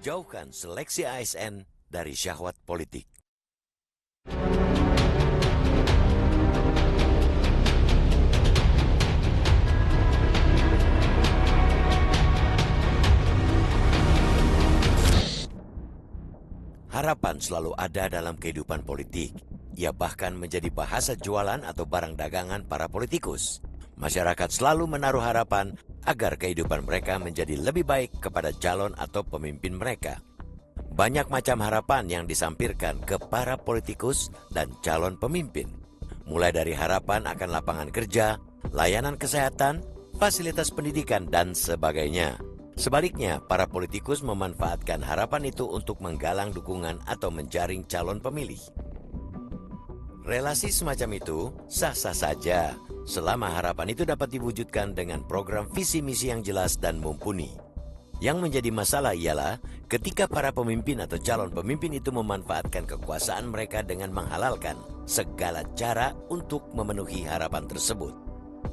Jauhkan seleksi ASN dari syahwat politik. Harapan selalu ada dalam kehidupan politik. Ia bahkan menjadi bahasa jualan atau barang dagangan para politikus. Masyarakat selalu menaruh harapan agar kehidupan mereka menjadi lebih baik kepada calon atau pemimpin mereka. Banyak macam harapan yang disampirkan ke para politikus dan calon pemimpin. Mulai dari harapan akan lapangan kerja, layanan kesehatan, fasilitas pendidikan, dan sebagainya. Sebaliknya, para politikus memanfaatkan harapan itu untuk menggalang dukungan atau menjaring calon pemilih. Relasi semacam itu sah-sah saja, selama harapan itu dapat diwujudkan dengan program visi misi yang jelas dan mumpuni. Yang menjadi masalah ialah ketika para pemimpin atau calon pemimpin itu memanfaatkan kekuasaan mereka dengan menghalalkan segala cara untuk memenuhi harapan tersebut.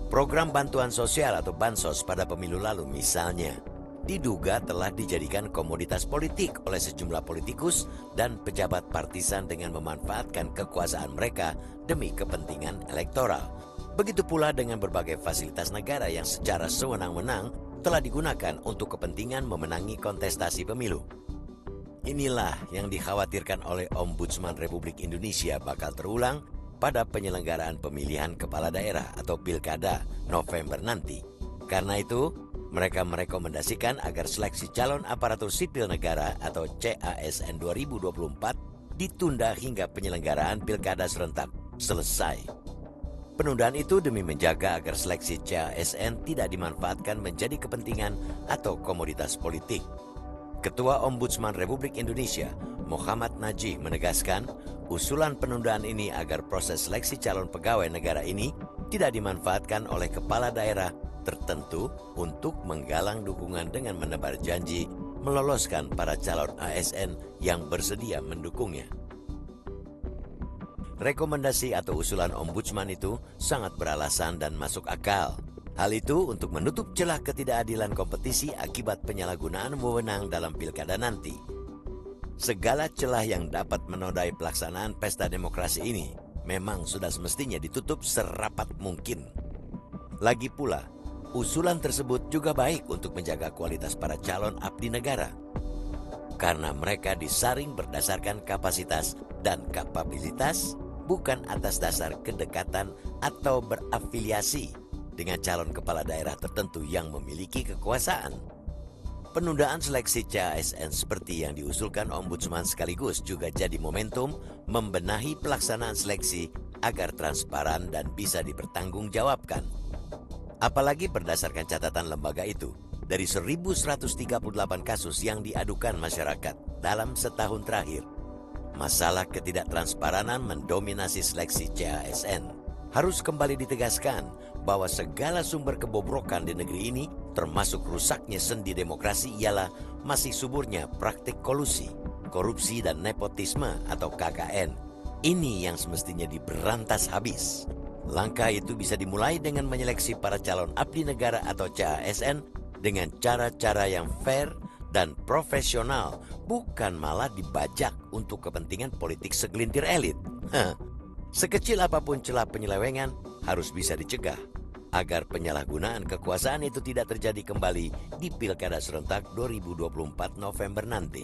Program bantuan sosial atau bansos pada pemilu lalu misalnya, diduga telah dijadikan komoditas politik oleh sejumlah politikus dan pejabat partisan dengan memanfaatkan kekuasaan mereka demi kepentingan elektoral. Begitu pula dengan berbagai fasilitas negara yang secara sewenang-wenang telah digunakan untuk kepentingan memenangi kontestasi pemilu. Inilah yang dikhawatirkan oleh Ombudsman Republik Indonesia bakal terulang pada penyelenggaraan pemilihan kepala daerah atau pilkada November nanti. Karena itu, mereka merekomendasikan agar seleksi calon aparatur sipil negara atau CASN 2024 ditunda hingga penyelenggaraan pilkada serentak selesai. Penundaan itu demi menjaga agar seleksi CASN tidak dimanfaatkan menjadi kepentingan atau komoditas politik. Ketua Ombudsman Republik Indonesia, Muhammad Najih menegaskan, usulan penundaan ini agar proses seleksi calon pegawai negara ini tidak dimanfaatkan oleh kepala daerah tertentu untuk menggalang dukungan dengan menebar janji meloloskan para calon ASN yang bersedia mendukungnya. Rekomendasi atau usulan ombudsman itu sangat beralasan dan masuk akal. Hal itu untuk menutup celah ketidakadilan kompetisi akibat penyalahgunaan wewenang dalam pilkada nanti. Segala celah yang dapat menodai pelaksanaan pesta demokrasi ini memang sudah semestinya ditutup serapat mungkin. Lagi pula, usulan tersebut juga baik untuk menjaga kualitas para calon abdi negara. Karena mereka disaring berdasarkan kapasitas dan kapabilitas, bukan atas dasar kedekatan atau berafiliasi dengan calon kepala daerah tertentu yang memiliki kekuasaan. Penundaan seleksi CASN seperti yang diusulkan Ombudsman sekaligus juga jadi momentum membenahi pelaksanaan seleksi agar transparan dan bisa dipertanggungjawabkan. Apalagi berdasarkan catatan lembaga itu, dari 1.138 kasus yang diadukan masyarakat dalam setahun terakhir, masalah ketidaktransparan mendominasi seleksi CASN. Harus kembali ditegaskan bahwa segala sumber kebobrokan di negeri ini, termasuk rusaknya sendi demokrasi, ialah masih suburnya praktik kolusi, korupsi dan nepotisme atau KKN. Ini yang semestinya diberantas habis. Langkah itu bisa dimulai dengan menyeleksi para calon abdi negara atau CASN dengan cara-cara yang fair dan profesional, bukan malah dibajak untuk kepentingan politik segelintir elit. Sekecil apapun celah penyelewengan harus bisa dicegah agar penyalahgunaan kekuasaan itu tidak terjadi kembali di Pilkada serentak 2024 November nanti.